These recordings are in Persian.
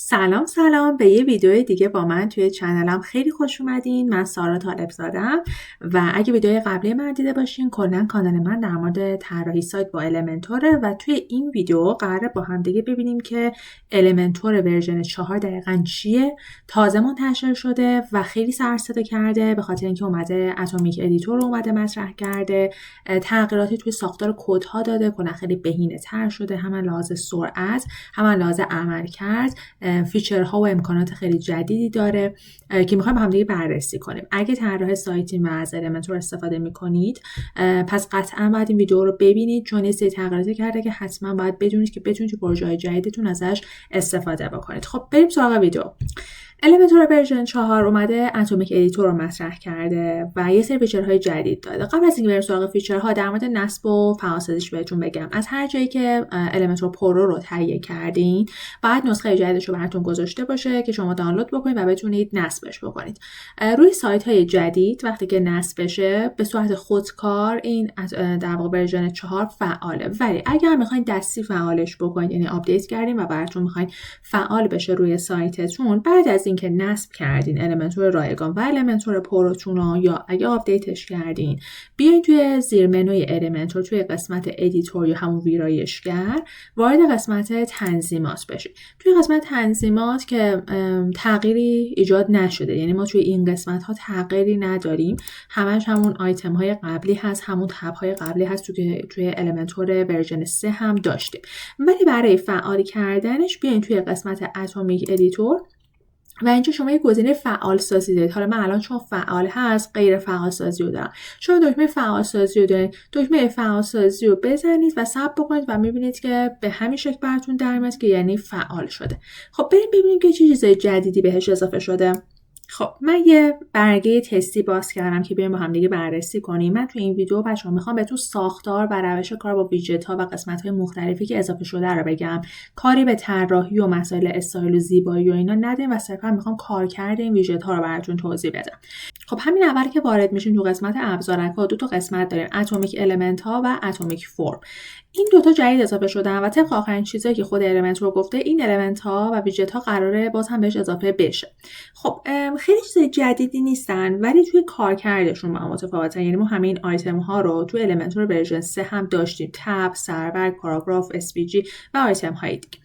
سلام به یه ویدیو دیگه با من توی چنلم خیلی خوش اومدین. من سارا طالب زادم و اگه ویدیوی قبلی من دیده باشین کلا کانال من در مورد طراحی سایت با المنتوره و توی این ویدیو قراره با هم دیگه ببینیم که المنتور ورژن 4 دقیقاً چیه، تازه منتشر شده و خیلی سر صدا کرده به خاطر اینکه اومده اتمیک ادیتور رو اومده مطرح کرده، تغییراتی توی ساختار کدها داده، کلا خیلی بهینه‌تر شده، هم لحاظ سرعت هم لحاظ عملکرد. فیچرها و امکانات خیلی جدیدی داره که میخوایم با هم دیگه بررسی کنیم. اگه طراح سایتین و از المنتور استفاده میکنید پس قطعا باید این ویدیو رو ببینید، چون یه سری تغییراتی کرده که حتما باید بدونید که بتونید تو پروژه‌های جدیدتون ازش استفاده بکنید. خب بریم سراغ ویدیو. المنتور ورژن 4 اومده اتمیک ادیتور رو مطرح کرده و یه سری فیچرهای جدید داده. قبل از اینکه بریم سراغ فیچرها در مورد نصب و فعال‌سازیش بهتون بگم. از هر جایی که المنتور پرو رو تهیه کردین باید نسخه جدیدش رو براتون گذاشته باشه که شما دانلود بکنید و بتونید نصبش بکنید. روی سایت‌های جدید وقتی که نصب بشه به صورت خودکار این در واقع ورژن 4 فعاله، ولی اگر میخواین دستی فعالش بکنید، یعنی آپدیت کردین و براتون میخواین فعال بشه روی سایتتون، بعد از اینکه نصب کردین المنتور رایگان و المنتور پروتون رو یا اگه آپدیتش کردین، بیاین توی زیر منوی المنتور توی قسمت ادیتور یا همون ویرایشگر وارد قسمت تنظیمات بشید. توی قسمت تنظیمات که تغییری ایجاد نشده، یعنی ما توی این قسمت ها تغییری نداریم، همش همون آیتم های قبلی هست، همون تب های قبلی هست توی المنتور ورژن 3 هم داشتیم، ولی برای فعال کردنش بیاین توی قسمت اتمیک ادیتور و اینجا شما یه گزینه فعال سازی دارید. حالا من الان چون فعال هست غیر فعال سازی رو دارم. شما دکمه فعال سازی رو دارید، دکمه فعال سازی رو بزنید و ثبت بکنید و میبینید که به همین شکل براتون در میاد که یعنی فعال شده. خب بریم ببینیم که چه چیزای جدیدی بهش اضافه شده. خب من یه برگه تستی باز کردم که بیایم با هم دیگه بررسی کنیم. من تو این ویدیو بچه‌ها میخوام بهتون ساختار و روش کار با ویدجت ها و قسمت های مختلفی که اضافه شده رو بگم. کاری به طراحی و مسائل استایل و زیبایی و اینا ندیم و صرفا میخوام کارکرد این ویدجت ها رو براتون توضیح بدم. خب همین اول که وارد میشیم تو قسمت ابزارک ها دو تا قسمت داریم، اتمیک المنت ها و اتمیک فرم. این دوتا جدید اضافه شدن و طبق آخرین چیزایی که خود المنت رو گفته این المنت ها و ویدجت ها قراره باز هم بهش اضافه بشه. خب خیلی چیز جدیدی نیستن ولی توی کارکردشون با متفاوتن. یعنی ما همین آیتم ها رو توی المنتور ورژن 3 هم داشتیم، تب، سرور، پاراگراف، SVG و آیتم های دیگه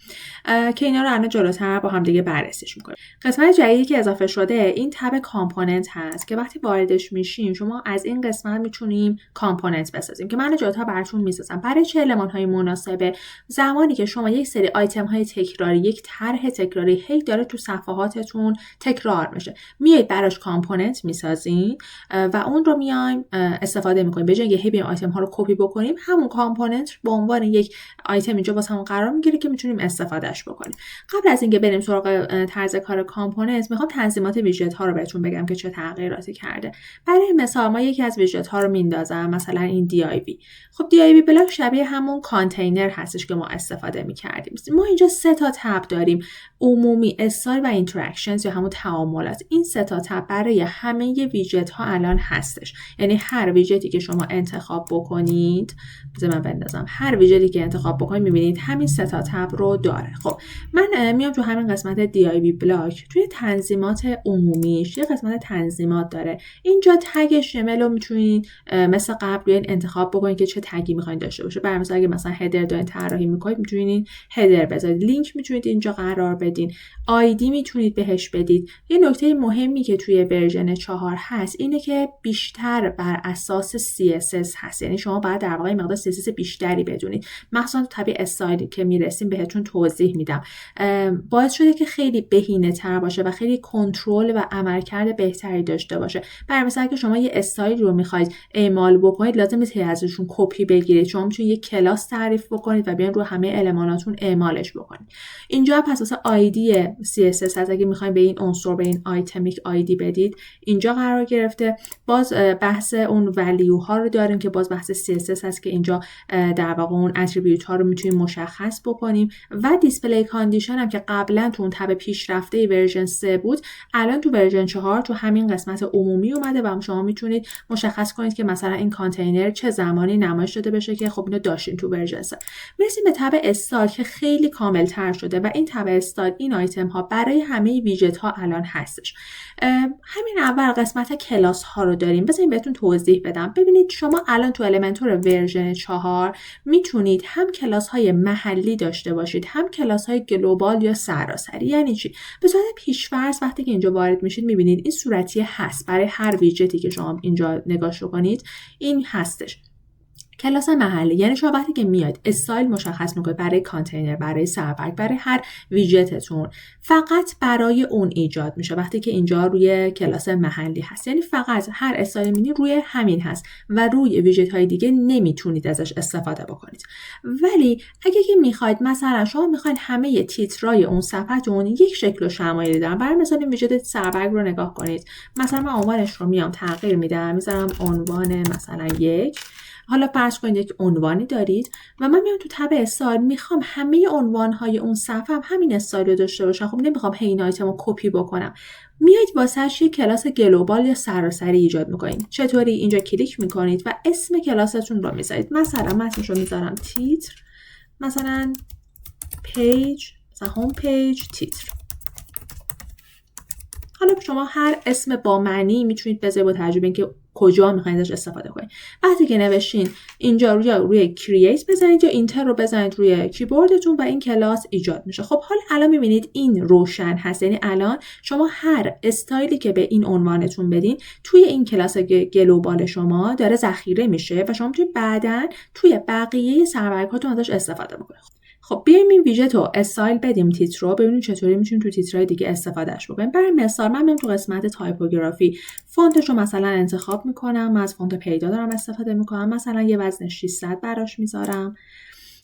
که اینا رو الان جلوتر با هم دیگه بررسیش می‌کنیم. قسمت جدیدی که اضافه شده این تب کامپوننت هست که وقتی واردش میشیم شما از این قسمت میتونیم کامپوننت بسازیم که من جلوتر براتون میسازم. برای چه المان‌های مناسبه؟ زمانی که شما یک سری آیتم های تکراری، یک طرح تکراری هی داره تو صفحاتتون تکرار میشه، میایید براش کامپوننت میسازین و اون رو میایم استفاده میکنیم. به جای اینکه هی بیایم آیتم ها رو کپی بکنیم، همون کامپوننت به عنوان یک آیتم اینجا واسه همون قرار میگیره که میتونیم استفادهش بکنیم. قبل از اینکه بریم سراغ طرز کار کامپوننت، میخوام تنظیمات ویدجت ها رو بهتون بگم که چه تغییراتی کرده. برای مثال ما یکی از ویدجت ها رو میندازم، مثلا این DIV. خب DIV بلاک شبیه همون کانتینر هستش که ما استفاده میکردیم. ما اینجا 3 تا تب داریم، عمومی، استایل و اینتراکشنز یا همون تعاملات. این 3 تا تب برای همه ویدجت ها الان هستش، یعنی هر ویدجتی که شما انتخاب بکنید، بذار من بندازم، هر ویدجتی که انتخاب بکنید میبینید همین 3 تا تب رو داره. خب من میام تو همین قسمت DIV بلاک، توی تنظیمات عمومیش یه قسمت تنظیمات داره. اینجا تگ شمل رو میتونید مثل قبل بیاین انتخاب بکنید که چه تگی میخواین داشته باشه. برای مثلا اگه مثلا هدر دارین طراحی میکنید میتونید هدر بذارید، لینک میتونید اینجا قرار بدین، آیدی میتونید بهش بدید. یه نکته مهمی که توی ورژن 4 هست اینه که بیشتر بر اساس CSS هست، یعنی شما باید در واقع مقدار CSS بیشتری بدونید. مثلا تو طبیع استایلی که میرسیم بهتون توضیح میدم. باعث شده که خیلی بهینه‌تر باشه و خیلی کنترل و عملکرد بهتری داشته باشه. برای مثلا اگه شما یه استایل رو میخواید اعمال بکنید لازم نیست ازشون کپی بگیرید، شما میتونید یه کلاس تعریف بکنید و بیان رو همه الماناتون اعمالش بکنید. اینجا پس واسه آیدی CSS هست، اگه میخواین به این عنصر به این آیتمیک آیدی بدید اینجا قرار گرفته. باز بحث اون ولیو ها رو داریم که باز بحث CSS هست که اینجا در واقع اون اتریبیوت ها رو میتونیم مشخص بکنیم و دیسپلی کاندیشن هم که قبلا تو اون تب پیشرفته ورژن 3 بود الان تو ورژن 4 تو همین قسمت عمومی اومده و شما میتونید مشخص کنید که مثلا این کانتینر چه زمانی نمایش داده بشه که خب اینو داشتیم. باشین تو ورژن 3. میرسیم به تب استایل که خیلی کامل تر شده و این تب استایل این آیتم ها برای همه ویژت ها الان هستش. همین اول قسمت کلاس ها رو داریم. بذارین بهتون توضیح بدم. ببینید شما الان تو المنتور ورژن 4 میتونید هم کلاس های محلی داشته باشید، هم کلاس های گلوبال یا سراسری. یعنی چی؟ به صورت پیش‌فرض وقتی که اینجا وارد میشید میبینید این صورتی هست برای هر ویژتی که شما اینجا نگاش رو کنید این هستش. کلاس محلی یعنی شما وقتی که میاد استایل مشخص میکنید برای کانتینر، برای سرورک، برای هر ویژتتون، فقط برای اون ایجاد میشه وقتی که اینجا روی کلاس محلی هست. یعنی فقط هر استایل مینی روی همین هست و روی ویژت های دیگه نمیتونید ازش استفاده بکنید. ولی اگه که میخواید مثلا شما میخواید همه تیترای اون صفحتون یک شکل و شمایلی دارن، برای مثلا این ویژت سرورک رو نگاه کنید. مثلا من عنوانش رو میام تغییر میدم، میذارم عنوان مثلا 1. حالا فرض کنید یک عنوانی دارید و من میام تو تب استایل میخوام همه عنوانهای اون صفحه هم همین استایل رو داشته باشن. خب نمیخوام این آیتم رو کپی بکنم. میایید واسهش یک کلاس گلوبال یا سراسری ایجاد میکنید. چطوری؟ اینجا کلیک میکنید و اسم کلاستون رو میذارید. مثلا من اسمش رو میذارم تیتر، مثلا پیج، مثلا هوم پیج تیتر. حالا شما هر اسم با معنی میتونید بذارید با توجه به اینکه کجا میخواید ازش استفاده کنید. وقتی که نوشتین اینجا روی کرییت بزنید یا اینتر رو بزنید روی کیبوردتون و این کلاس ایجاد میشه. خب حالا الان میبینید این روشن هست. یعنی الان شما هر استایلی که به این عنوانتون بدین توی این کلاس گلوبال شما داره ذخیره میشه و شما میتونید بعداً توی بقیه سرورکاتون ازش استفاده بکنید. خب بیایم این ویژت رو استایل بدیم تیتر رو، ببینیم چطوری میتونیم تو تیترهای دیگه استفادهش بکنیم. برای مثال من میام تو قسمت تایپوگرافی فونتش رو مثلا انتخاب میکنم. من از فونت پیدا دارم استفاده میکنم. مثلا یه وزن 600 براش میذارم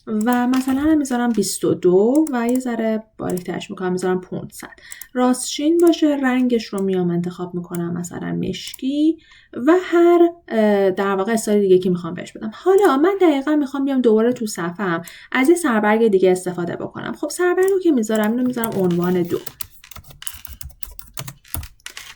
و مثلا میذارم 22 و یه ذره باریک‌ترش میکنم میذارم 500. راستچین باشه. رنگش رو میام انتخاب میکنم مثلا مشکی و هر در واقع استایل دیگه که میخوام بهش بدم. حالا من دقیقاً میخوام بیام دوباره تو صفحه‌ام از یه سربرگ دیگه استفاده بکنم. خب سربرگو که میذارم اینو میذارم عنوان 2.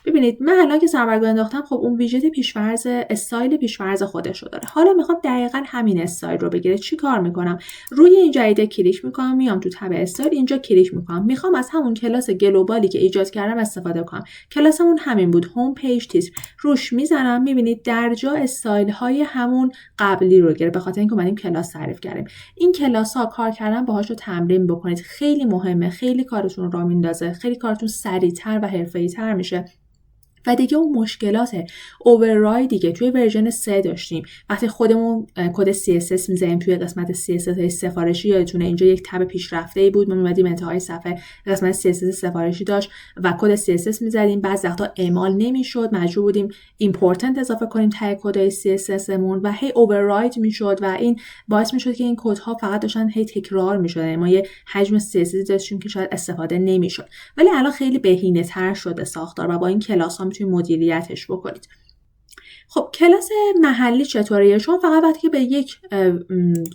ببینید من الان که سربرگ انداختم خب اون ویژت پیش‌فرض استایل پیش‌فرض خودش رو داره. حالا میخوام دقیقاً همین استایل رو بگیره. چی کار میکنم؟ روی این جریده کلیک میکنم، میام تو تب استایل اینجا کلیک میکنم. میخوام از همون کلاس گلوبالی که ایجاد کردم استفاده کنم. کلاسمون همین بود، هوم پیج تیتر. روش میزنم میبینید در جا استایل های همون قبلی رو گرفت به خاطر اینکه اومدیم کلاس تعریف کردیم. این کلاس ها کار کردن باهاش رو تمرین بکنید. خیلی مهمه. خیلی کارتون رو میندازه. خیلی کارتون سریع‌تر و حرفه‌ای‌تر میشه. و دیگه اون مشکلات اوورراید که توی ورژن 3 داشتیم وقتی خودمون کد CSS می‌زدیم توی قسمت CSS سفارشی، یادتونه اینجا یک تب پیشرفته‌ای بود. ما می‌اومدیم انتهای صفحه قسمت CSS سفارشی داشت و کد CSS می‌زدیم. بعضی وقتا اعمال نمی‌شد، مجبور بودیم ایمپورتنت اضافه کنیم ته کدای CSS مون و هی اوورراید می‌شد و این باعث می‌شد که این کدها فقط داشتن هی تکرار می‌شدن. ما یه حجم CSS داشتیم که شاید استفاده نمی‌شد. ولی الان خیلی بهینه‌تر شده ساختار و با این کلاس‌ها میتونید مدیریتش بکنید. خب کلاس محلی چطوریه؟ شما فقط وقتی که به یک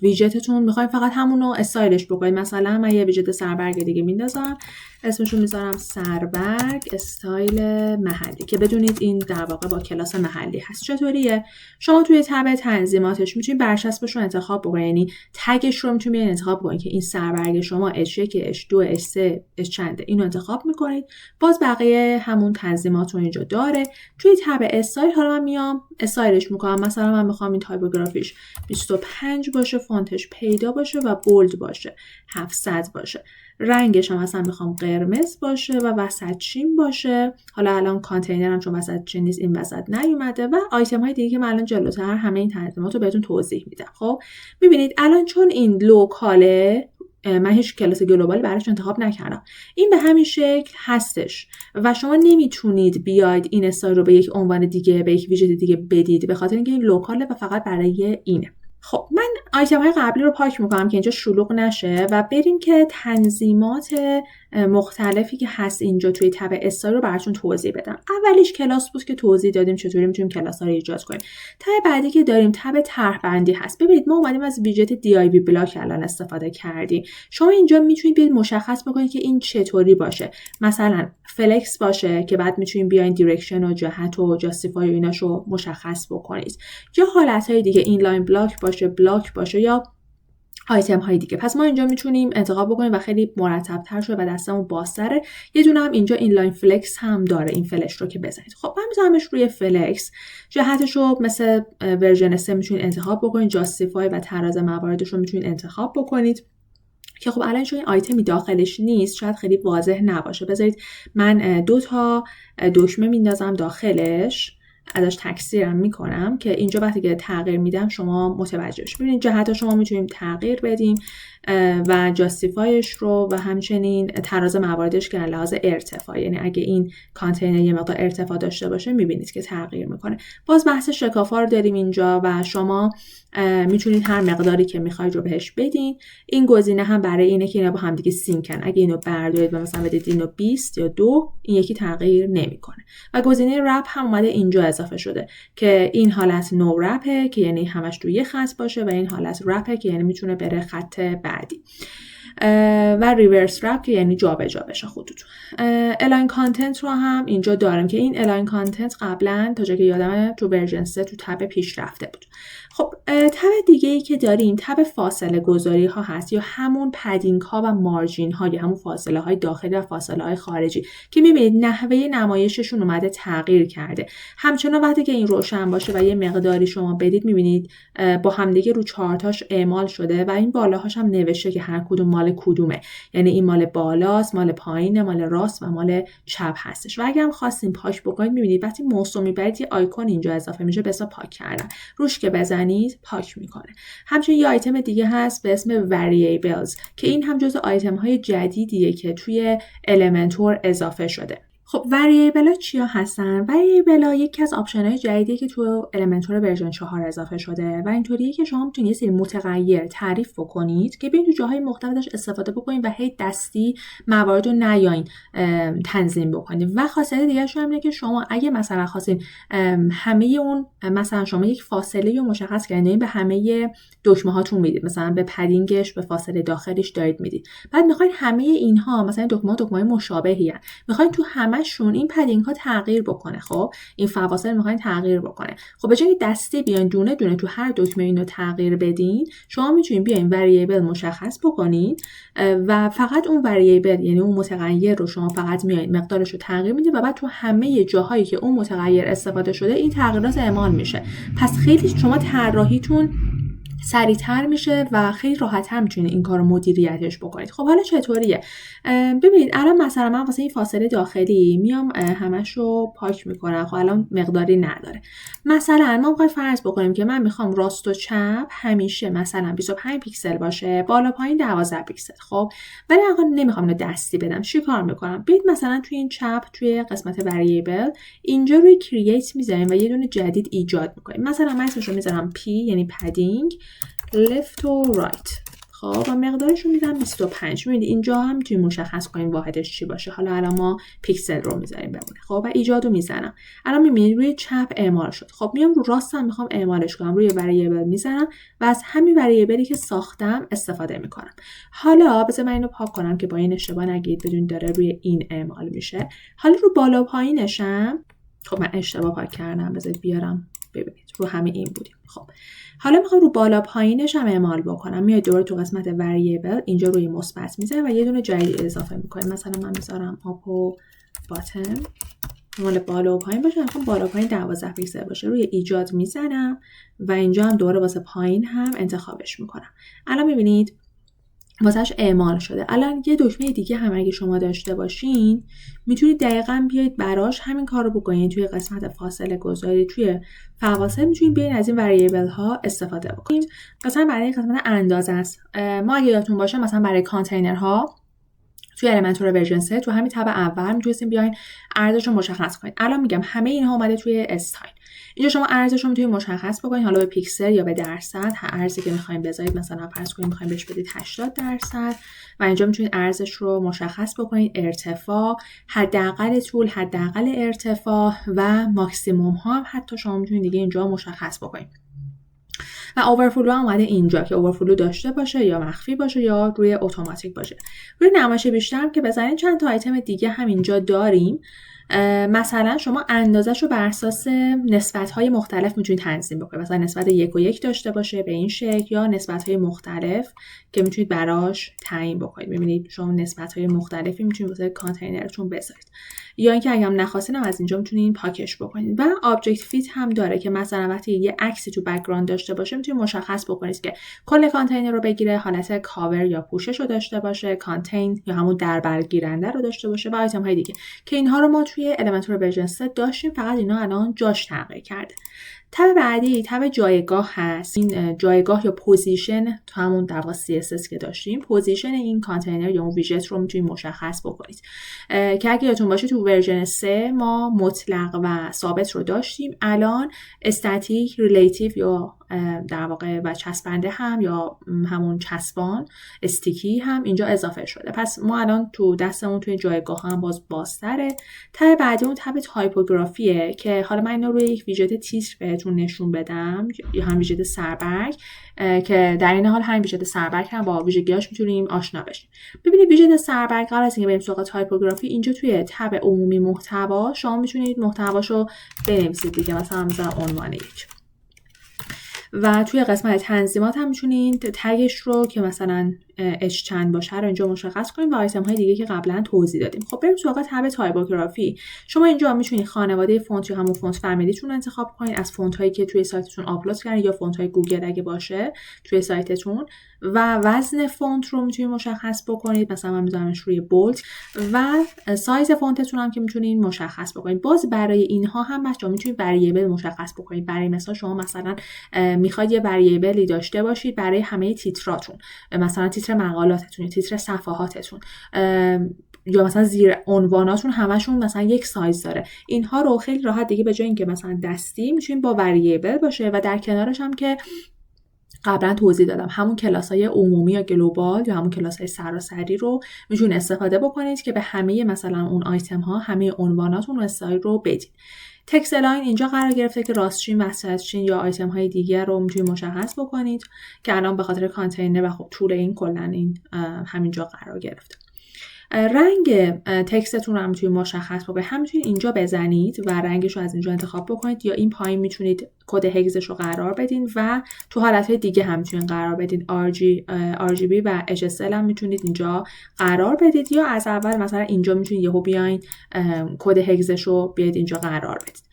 ویژتتون میخواین فقط همونو استایلش بکنید. مثلا من یه ویژت سربرگ دیگه میندازم، اسمشو میذارم سربرگ استایل محلی که بدونید این در واقع با کلاس محلی هست. چطوریه؟ شما توی تب تنظیماتش میتونید برچسبش رو انتخاب بکنید. یعنی تگش رو میتونید انتخاب بکنید که این سربرگ شما H1 H2 H3 H چنده، اینو انتخاب میکنید. باز بقیه همون تنظیمات رو اینجا داره. توی تب استایل حالا من میام استایلش میکنم. مثلا من میخوام این تایپوگرافیش 25 باشه، فونتش پیدا باشه و بولد باشه، 700 باشه. رنگش هم مثلا میخوام قرمز باشه و وسط چین باشه. حالا الان کانتینرم چون وسط چین نیست این وسط نیومده و آیتم های دیگه که من الان جلوتر همه این تنظیمات رو بهتون توضیح میدم. خب میبینید الان چون این لوکاله من هیچ کلاس گلوبالی براش انتخاب نکردم، این به همین شکل هستش و شما نمیتونید بیاید این استایل رو به یک عنوان دیگه به یک ویژت دیگه بدید به خاطر اینکه این لوکاله و فقط برای اینه. خب من آیتم های قبلی رو پاک میکنم که اینجا شلوغ نشه و بریم که تنظیمات مختلفی که هست اینجا توی تب استایل رو براتون توضیح بدم. اولیش کلاس بود که توضیح دادیم چطوری میتونیم کلاس ها رو ایجاد کنیم. تب بعدی که داریم تب طرح بندی هست. ببینید ما اومدیم از ویژت دیایوی بلاک الان استفاده کردیم. شما اینجا میتونید بیاید مشخص بکنید که این چطوری باشه. مثلا فلکس باشه که بعد میتونید بیاین دایرکشن و جهت و جاستیفای و ایناشو مشخص بکنید. یا حالتهای دیگه اینلاین بلاک باشه یا آیتم های دیگه. پس ما اینجا میتونیم انتخاب بکنیم و خیلی مرتب تر شده و دستمون بازتره. یه دونه هم اینجا این لاین فلکس هم داره، این فلش رو که بزنید. خب من میذارمش روی فلکس. جهتش رو مثل ورژن 3 میتونید انتخاب بکنید، جاستیفای و تراز مواردش رو میتونید انتخاب بکنید که خب الان چون این آیتمی داخلش نیست شاید خیلی واضح نباشه. بذارید من 2 تا دکمه میندازم داخلش، ازش تکثیرم میکنم که اینجا وقتی که تغییر میدم شما متوجه بشید. ببینید جهت شما میتونیم تغییر بدیم و جاستیفایش رو و همچنین تراز مواردش که لحاظ ارتفاع، یعنی اگه این کانتینر یه مقدار ارتفاع داشته باشه میبینید که تغییر میکنه. باز بحث شکافا رو داریم اینجا و شما میتونید هر مقداری که میخواید رو بهش بدین. این گزینه هم برای اینه که اینا با هم دیگه سینکن. اگه اینو بردارید و مثلا بدید اینو 20 یا 2، این یکی تغییر نمیکنه. و گزینه رپ هم اومده اینجا اضافه شده که این حالت نو رپه که یعنی همش تو یه خط باشه و این حالت رپه که یعنی میتونه بره خط بعدی. و ریورس رپ که یعنی جابجا بشه خطوط. الاین کانتنت رو هم اینجا دارم که این الاین کانتنت قبلا تا جایی که یادمه تو ورژن 3 تو تب پیشرفته بود. خب تب دیگه ای که داریم تب فاصله گذاری ها هست یا همون پدینگ ها و مارجین ها یا همون فاصله های داخلی و فاصله های خارجی که میبینید نحوه نمایششون اومده تغییر کرده. همچنان وقتی که این روشن باشه و یه مقداری شما بدید میبینید با همدیگه رو چارتاش اعمال شده و این بالاهاش هم نوشته که هر کدوم مال کدومه، یعنی این مال بالاست، مال پایینه، مال راست و مال چپ هستش. و اگه هم خواستیم پاک بکنید میبینید وقتی موضوع میبرید یه آیکون اینجا اضافه میشه به اسم پاک کردن، روش که بزنید پاک میکنه. همچنین یه آیتم دیگه هست به اسم variables که این هم جزو آیتم های جدیدیه که توی المنتور اضافه شده. خب وریبل ها چیا هستن؟ وریبل ها یکی از آپشن های جدیدیه که تو المنتور ورژن 4 اضافه شده و اینطوریه که شما میتونید یه سری متغیر تعریف بکنید که بیاین تو جاهای مختلفش استفاده بکنید و هی دستی موارد رو نیاین تنظیم بکنید. و خاصیت دیگه شو اینه که شما اگه مثلا خواستین همه اون مثلا شما یک فاصله رو مشخص کردین به همه دکمه هاتون میدید، مثلا به پدینگش به فاصله داخلیش دارید میدید، بعد میخواین همه اینها مثلا دکمه مشابهی هستن، میخواین تو همشون این پدینگ ها تغییر بکنه، خب این فواصل میخواین تغییر بکنه، خب به جای دستی بیاین دونه دونه تو هر دکمه اینو تغییر بدین، شما میتونین بیاین وریبل مشخص بکنید و فقط اون وریبل یعنی اون متغیر رو شما فقط میایین مقدارش رو تغییر میدید و بعد تو همه جاهایی که اون متغیر استفاده شده این تغییرات اعمال میشه. پس خیلی شما طراحیتون سریع‌تر میشه و خیلی راحت‌تر میتونید این کارو مدیریتش بکنید. خب حالا چطوریه؟ ببینید الان مثلا من واسه این فاصله داخلی میام همشو پاک میکنم. خب الان مقداری نداره. مثلا ما میخوایم فرض بکنیم که من میخوام راست و چپ همیشه مثلا 25 پیکسل باشه، بالا پایین 12 پیکسل. خب ولی الان نمیخوام اینو دستی بدم. چی کار میکنم؟ بیاید مثلا توی این چپ توی قسمت وریبل اینجا روی کرییت میذاریم و یه دونه جدید ایجاد میکنیم. مثلا من اسمش رو میذارم پی یعنی پدینگ left و right. خب و مقدارش رو میدم 25. میبینید اینجا هم میتونیم مشخص کنیم واحدش چی باشه. حالا الان ما پیکسل رو میذاریم بمونه. خب و ایجاد رو میزنم. الان میبینید روی چپ اعمال شد. خب میام رو راست هم میخوام اعمالش کنم. روی وریبل میزنم و از همین وریبلی که ساختم استفاده میکنم. حالا بذار من اینو پاک کنم که با این اشتباه نگید بدون داره روی این اعمال میشه. حالا رو بالا پایینشم خب من اشتباه پاک کردم. بذارید بیارم ببینید رو همه این بودیم. خب حالا میخوام رو بالا پایینش هم اعمال بکنم. میاد دوباره تو قسمت وریبل اینجا روی مثبت میذارم و یه دونه جدید اضافه میکنم. مثلا من میذارم آپ و باتم مال بالا و پایین باشه. میخوام بالا پایین 12 پیکسل باشه. روی ایجاد میزنم و اینجا هم دوباره واسه پایین هم انتخابش میکنم. الان میبینید واسهش اعمال شده. الان یه دکمه دیگه هم اگه شما داشته باشین میتونید دقیقاً بیاید براش همین کار رو بکنید. توی قسمت فاصله گذاری توی فواصل میتونید بیاین از این وریبل ها استفاده بکنید. مثلا برای قسمت اندازه است. ما اگه یادتون باشه مثلا برای کانتینرها توی المنتور ورژن 3 تو همین تب اول میتونید بیاین ارزش رو مشخص کنید. الان میگم همه اینها اومده توی استایل. اینجا شما ارزش رو میتونید مشخص بکنید، حالا به پیکسل یا به درصد، هر ارزی که میخواین بذارید. مثلا فرض کنید میخواین بهش بدید 80% و اینجا میتونید ارزش رو مشخص بکنید، ارتفاع، حداقل طول، حداقل ارتفاع و ماکسیموم ها هم حتی شما میتونید دیگه اینجا مشخص بکنید. و اوورفلو هم اومده اینجا که اوورفلو داشته باشه یا مخفی باشه یا روی اتوماتیک باشه. روی نمایش بیشتر هم که بزنید چند تا آیتم دیگه هم اینجا داریم. مثلا شما اندازه‌شو بر اساس نسبت‌های مختلف میتونید تنظیم بکنید. مثلا نسبت 1 و 1 داشته باشه به این شکل، یا نسبت‌های مختلف که میتونید براش تعیین بکنید. ببینید شما نسبت‌های مختلفی میتونید واسه کانتینرتون بذارید. یا اینکه اگه هم نخواستین از اینجا میتونید پاکش بکنید. و آبجکت فیت هم داره که مثلا وقتی یه عکسی تو بک‌گراند داشته باشه میتونید مشخص بکنید که کل کانتینر رو بگیره، حالت کاور یا پوشش رو داشته باشه، کانتین یا همون دربرگیرنده رو داشته باشه و آیتم‌های دیگه که اینها رو ما توی المنتور ورژن 3 داشتیم، فقط اینا الان جاش تغییر کرده. تب بعدی تب جایگاه هست. این جایگاه یا پوزیشن تو همون در واقع CSS که داشتیم، پوزیشن این کانتینر یا اون ویژت رو میتونید مشخص بکنید که اگه یادتون باشه تو ورژن 3 ما مطلق و ثابت رو داشتیم. الان استاتیک، ریلیتیو یا در واقع و چسبنده هم یا همون چسبان استیکی هم اینجا اضافه شده. پس ما الان تو دستمون توی جایگاه هم بازتره. تب بعدی اون تب تایپوگرافیه که حالا من اینو روی یک ویژت تیتر بهتون نشون بدم یا هم ویژت سربرگ که در این حال همین ویژت سربرگ هم با ویژگیاش میتونیم آشنا بشیم. ببینید ویژت سربرگ قبل از اینکه بریم سراغ تایپوگرافی، اینجا توی تب عمومی محتوا شما میتونید محتواشو بنویسید دیگه، مثلا عنوان 1 و توی قسمت تنظیمات هم میتونید تگش رو که مثلا اچ چند باشه رو اینجا مشخص کنید و آیتم های دیگه که قبلا توضیح دادیم. خب بریم سراغ تب تایپوگرافی. شما اینجا میتونید خانواده فونت یا همون فونت فامیلیتون رو انتخاب کنید از فونت هایی که توی سایتتون آپلود کردید یا فونت های گوگل اگه باشه توی سایتتون، و وزن فونت رو میتونید مشخص بکنید، مثلا من میذارمش روی بولد، و سایز فونتتون هم که میتونید مشخص بکنید. باز برای اینها هم بچه‌ها میتونید وریبل مشخص بکنید. برای مثلا شما مثلا میخواید یه وریبلی داشته باشید برای همه تیتراتون، مثلا تیتر مقالاتتون، تیتر صفحاتتون، یا مثلا زیر عنواناتون همشون مثلا یک سایز داره. اینها رو خیلی راحت دیگه به جای اینکه مثلا دستی میتونید با وریبل باشه و در کنارش هم که قبلا توضیح دادم همون کلاس‌های عمومی یا گلوبال یا همون کلاس‌های سراسری رو میتونید استفاده بکنید که به همه مثلا اون آیتم‌ها همه عنواناتون و استایل رو بدید. تکست الاین اینجا قرار گرفته که راستچین، وسطچین یا آیتم های دیگر رو میتونید مشخص بکنید که الان به خاطر کانتینر و خب طول این کلا این همینجا قرار گرفته. رنگ تکستتون رو هم میتونید مشخص بکنید. هم میتونید اینجا بزنید و رنگش رو از اینجا انتخاب بکنید یا این پایین میتونید کد هگزش رو قرار بدین و تو حالتهای دیگه هم میتونید قرار بدین. RGB و HSL هم میتونید اینجا قرار بدید یا از اول مثلا اینجا میتونید یهو بیاین کد هگزش رو بیاید اینجا قرار بدید.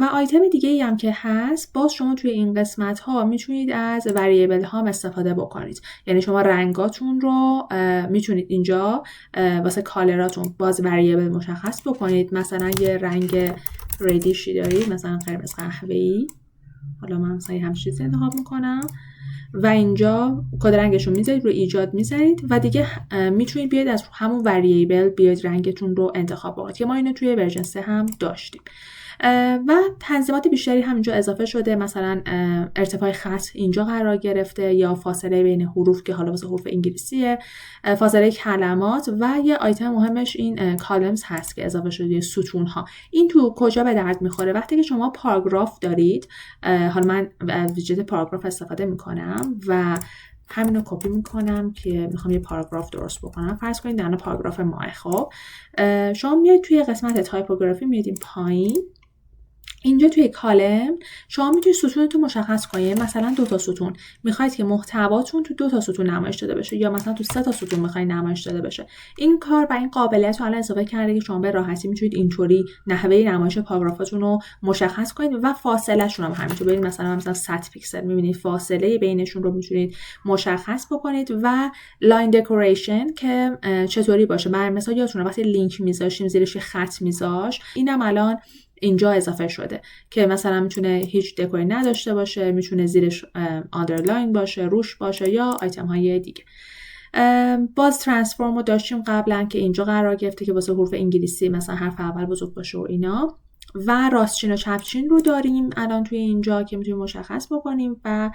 و آیتم دیگه ای هم که هست، باز شما توی این قسمت ها میتونید از وریبل ها استفاده بکنید. یعنی شما رنگاتون رو میتونید اینجا واسه کالراتون باز وریبل مشخص بکنید. مثلا یه رنگ ردیشی دارید، مثلا قرمز قهوه‌ای، حالا من مثلا همین چیزی انتخاب میکنم و اینجا کد رنگش رو میذارید، رو ایجاد میذارید و دیگه میتونید بیاید از همون وریبل بیاید رنگتون رو انتخاب بکنید که ما اینو توی ورژن 3 هم داشتیم. و تنظیمات بیشتری هم اینجا اضافه شده، مثلا ارتفاع خط اینجا قرار گرفته یا فاصله بین حروف که حالا واسه حروف انگلیسیه، فاصله کلمات و یه آیتم مهمش این کالمز هست که اضافه شده، ستون ها. این تو کجا به درد میخوره؟ وقتی که شما پاراگراف دارید، حالا من ویژت پاراگراف استفاده میکنم و همینو کپی میکنم که میخوام یه پاراگراف درست بکنم. فرض کنید در پاراگراف ماه. خب شما میاد توی قسمت تایپوگرافی میادین پایین، اینجا توی کالم شما میتونید ستونتون مشخص کنید. مثلا 2 تا ستون میخواید که محتواتون تو 2 تا ستون نمایش داده بشه یا مثلا تو 3 تا ستون میخواید نمایش داده بشه. این کار و این قابلیت رو الان اضافه کرده که شما به راحتی میتونید اینطوری نحوه نمایش پاراگرافاتون رو مشخص کنید و فاصله شون هم همینطور. ببینید مثلا 100 پیکسل میبینید فاصله بینشون رو میتونید مشخص بکنید. و لاین دکوریشن که چطوری باشه، مثلا یادتونه وقتی لینک میذاشیم زیرش خط میذاش، اینم الان اینجا اضافه شده که مثلا میتونه هیچ دکوری نداشته باشه، میتونه زیرش آندرلاین باشه، روش باشه یا آیتم های دیگه. باز ترانسفورم رو داشتیم قبلا که اینجا قرار گرفته که واسه حروف انگلیسی مثلا حرف اول بزرگ باشه و اینا. و راستچین و چپچین رو داریم الان توی اینجا که میتونیم مشخص بکنیم و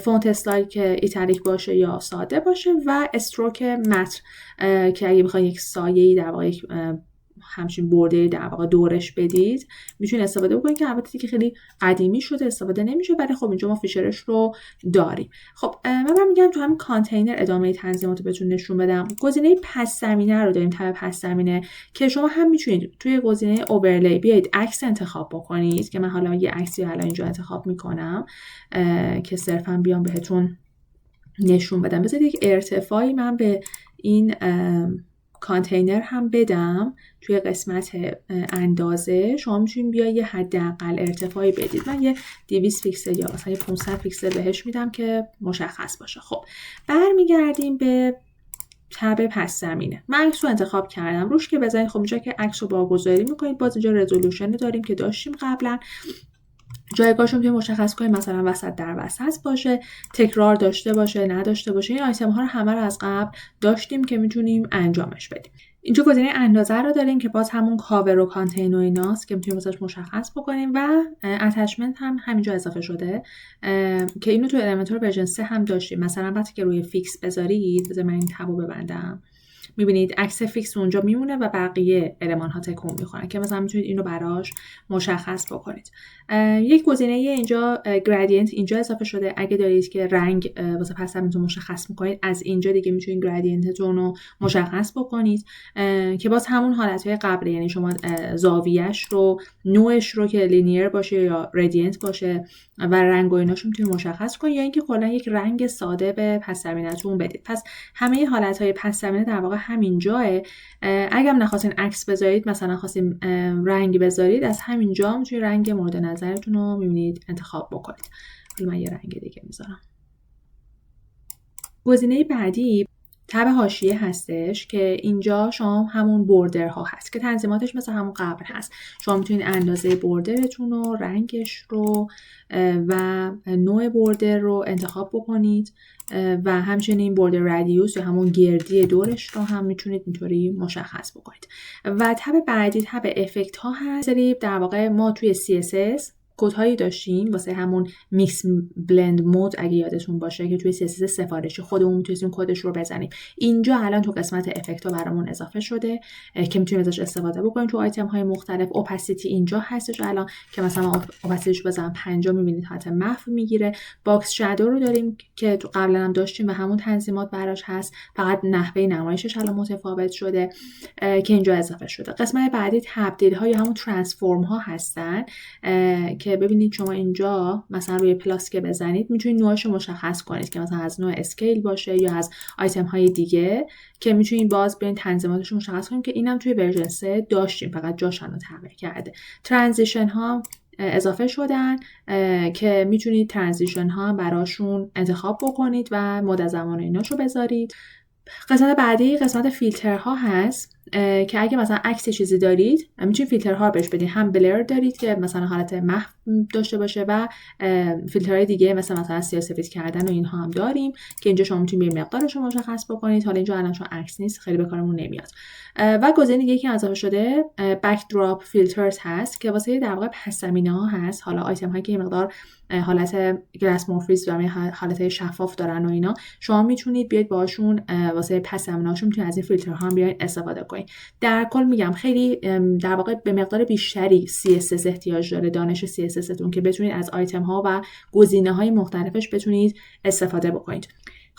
فونت استایل که ایتالیک باشه یا ساده باشه و استروک متر که اگه بخواید یک سایه‌ای در واقع همچین برده در واقع دورش بدید میتونید استفاده بکنید که البته دیگه خیلی قدیمی شده استفاده نمیشه، ولی خب اینجا ما فیچرش رو داریم. خب من میگم تو همین کانتینر ادامه تنظیمات رو بهتون نشون بدم. گزینه پس زمینه رو داریم، تب پس زمینه، که شما هم میتونید توی گزینه اوورلی بیاید عکس انتخاب بکنید که من حالا یه عکسی الان اینجا انتخاب میکنم که صرفا بیام بهتون نشون بدم. بذارید یک ارتفاعی من به این کانتینر هم بدم توی قسمت اندازه. شما میتونید بیا یه حداقل ارتفاعی بدید. من یه 200 پیکسل یا مثلا 500 پیکسل بهش میدم که مشخص باشه. خب برمیگردیم به تب پس زمینه. من عکس رو انتخاب کردم، روش که بزنید خب اینجا که عکس رو برگزاری میکنید باز اینجا رزولوشن داریم که داشتیم قبلا. جایگاهش رو مشخص کنید، مثلا وسط در وسط باشه، تکرار داشته باشه نداشته باشه. این آیتم ها رو همه رو از قبل داشتیم که میتونیم انجامش بدیم. اینجا گزینه اندازه رو داریم که باز همون کاور و کانتین و ایناست که میتونیم واسش مشخص بکنیم و اتچمنت هم همینجا اضافه شده که اینو تو المنتور ورژن 3 هم داشتیم. مثلا وقتی که روی فیکس بذارید، بذار من این تبو ببندم، میبینید عکس فیکس اونجا میمونه و بقیه المان ها تکون میخورن که مثلا میتونید اینو براش مشخص بکنید. یک گزینه اینجا گرادینت اینجا اضافه شده. اگه دارید که رنگ واسه پس زمینتون مشخص میکنید، از اینجا دیگه میتونید گرادینتتون رو مشخص بکنید که باز همون حالتهای قبلی، یعنی شما زاویه‌اش رو، نوعش رو که لینیر باشه یا رادینت باشه و رنگ و ایناش میتونید مشخص کنید، یا اینکه کلا یک رنگ ساده به پس زمینتون بدید. پس همه حالتهای پس زمینه در واقع همین جاه. اگه هم نخواستین عکس بذارید، مثلا خواستین رنگ بذارید، از همین جا میتونید رنگ مورد نظرتون رو میبینید انتخاب بکنید. حالا من یه رنگ دیگه میذارم. گزینه بعدی تب حاشیه هستش که اینجا شما همون بوردر ها هست که تنظیماتش مثل همون قبل هست. شما میتونید اندازه بوردرتون رو، رنگش رو و نوع بوردر رو انتخاب بکنید و همچنین بوردر رادیوس یا همون گردی دورش رو هم میتونید اینطوری مشخص بکنید. و تب بعدی تب افکت ها هست. در واقع ما توی CSS کدهایی داشتیم واسه همون میکس بلند مود، اگه یادتون باشه که توی CSS سفارشی خودمون میتونیم کدش رو بزنیم. اینجا الان تو قسمت افکت ها برامون اضافه شده که میتونیم ازش استفاده بکنیم تو آیتم های مختلف. اوپاسیتی اینجا هستش الان که مثلا اوپاسیتیش بزنم 50 میبینید حالت محو میگیره. باکس شادو رو داریم که تو قبلا هم داشتیم و همون تنظیمات براش هست، فقط نحوه نمایشش الان متفاوت شده که اینجا اضافه شده. قسمت بعدی تبدیل ها یا همون ترانسفورم ها هستن که ببینید شما اینجا مثلا روی پلاس که بزنید میتونید نوعش رو مشخص کنید که مثلا از نوع اسکیل باشه یا از آیتم های دیگه، که میتونید باز بیاین تنظیماتش رو مشخص کنید که اینم توی ورژن 3 داشتیم، فقط جاشون رو تغییر کرده. ترانزیشن ها اضافه شدن که میتونید ترانزیشن ها براشون انتخاب بکنید و مدت زمان ایناشو بذارید. قسمت بعدی قسمت فیلترها هست که اگه مثلا عکس چیزی دارید میتونید فیلترها بهش بدید. هم بلر دارید که مثلا حالت محو داشته باشه و فیلترهای دیگه مثلا سیاه‌سفید کردن و اینها هم داریم که اینجا شما میتونید به مقدارش رو مشخص بکنید. حالا اینجا الان چون عکس نیست خیلی به کارمون نمیاد. و گزینه دیگه که اضافه شده بک دراپ فیلترز هست که واسه در واقع پس زمینه ها هست. حالا آیتم هایی که یه مقدار حالت گلاس مورفیز و حالت شفاف دارن و اینا، شما میتونید بیاید باشون واسه پس زمینه هاشون میتونید از این فیلترها هم بیاین استفاده کنید. در کل میگم خیلی در واقع به مقدار بیشتری CSS احتیاج داره دانش CSS تون که بتونید از آیتم ها و گزینه های مختلفش بتونید استفاده بکنید.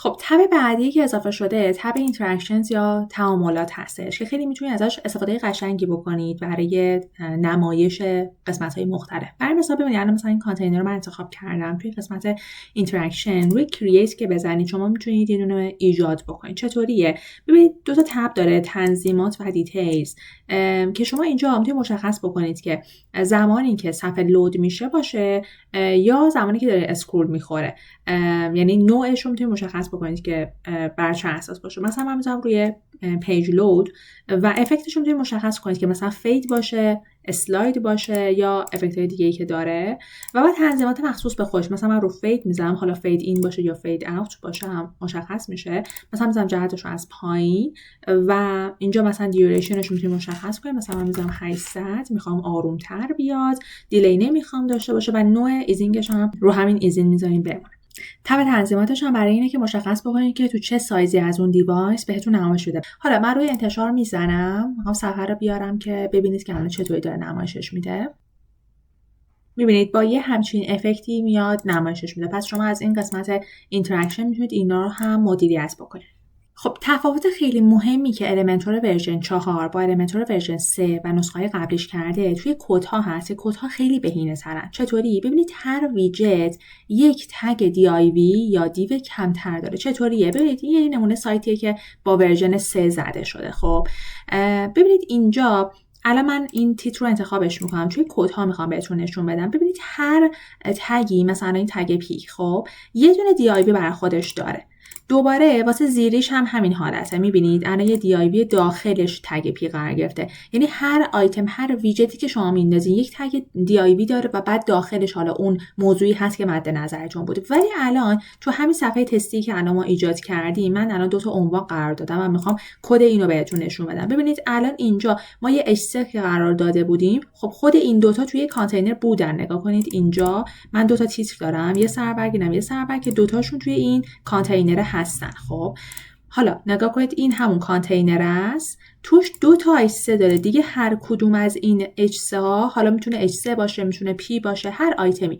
خب تب بعدی که اضافه شده تب اینتراکشنز یا تعاملات هستش که خیلی میتونید ازش استفاده قشنگی بکنید برای نمایش قسمت‌های مختلف. برای مثال ببینید الان مثلا این کانتینر رو من انتخاب کردم، توی قسمت اینتراکشن روی کرییت که بزنید شما میتونید یه دونه ایجاد بکنید. چطوریه؟ ببینید دو تا تب داره، تنظیمات و دیتیلز، که شما اینجا میتونید مشخص بکنید که زمانی که صفحه لود میشه باشه یا زمانی که داره اسکرول میخوره، یعنی نوعش رو میتونید مشخص بکنید که بر چه اساس باشه. مثلا من میذارم روی پیج لود و افکتش رو میتونید مشخص کنید که مثلا فید باشه، اسلاید باشه یا افکت های دیگه ای که داره و بعد تنظیمات مخصوص به خودش. مثلا من رو فید میذارم، حالا فید این باشه یا فید اوت باشه هم مشخص میشه. مثلا میذارم جهتش رو از پایین و اینجا مثلا دیوریشنش رو میتونید مشخص کنید. مثلا من میذارم 800، میخوام آرومتر بیاد، دیلی نمیخوام داشته باشه و نوع ایزینگش هم رو همین ایزین میذاریم بمونه. تب تنظیماتش هم برای اینه که مشخص بکنید که تو چه سایزی از اون دیوایس بهتون نمایش بده. حالا من روی انتشار میزنم، میخوام صفحه رو بیارم که ببینید که الان چطوری داره نمایشش میده. میبینید با یه همچین افکتی میاد نمایشش میده. پس شما از این قسمت اینتراکشن میتونید اینا رو هم مدیریت بکنید. خب تفاوت خیلی مهمی که المنتور ورژن 4 با المنتور ورژن 3 و نسخه‌های قبلیش کرده توی کدها هست. کدها خیلی بهینه‌ترن. چطوری؟ ببینید هر ویجت یک تگ DIV یا دیو کمتر داره. چطوریه؟ ببینید این یه نمونه سایتیه که با ورژن 3 زده شده. خب ببینید اینجا الان من این تیتر رو انتخابش میکنم، توی کدها میخوام بهتون نشون بدم. ببینید هر تگی، مثلا این تگ پیک، خب یه دونه DIV برای خودش داره. دوباره واسه زیریش هم همین حالته. میبینید الان یه DIV داخلش تگ پی قرار گرفته. یعنی هر آیتم، هر ویجتی که شما میندازین یک تگ DIV داره و بعد داخلش حالا اون موضوعی هست که مد نظرتون بوده. ولی الان تو همین صفحه تستی که الان ما ایجاد کردیم، من الان 2 تا عنوان قرار دادم و میخوام کد اینو بهتون نشون بدم. ببینید الان اینجا ما یه H3 که قرار داده بودیم، خب خود این 2 تا توی کانتینر بودن. نگاه کنید اینجا من 2 تا تیتر دارم، یه سربرگینم یه سربرگ که 2 تاشون توی این کانتینر هستن. خب حالا نگاه کنید این همون کانتینر است، توش 2 تا H3 داره دیگه. هر کدوم از این H3 ها، حالا میتونه H3 باشه، میتونه P باشه، هر آیتمی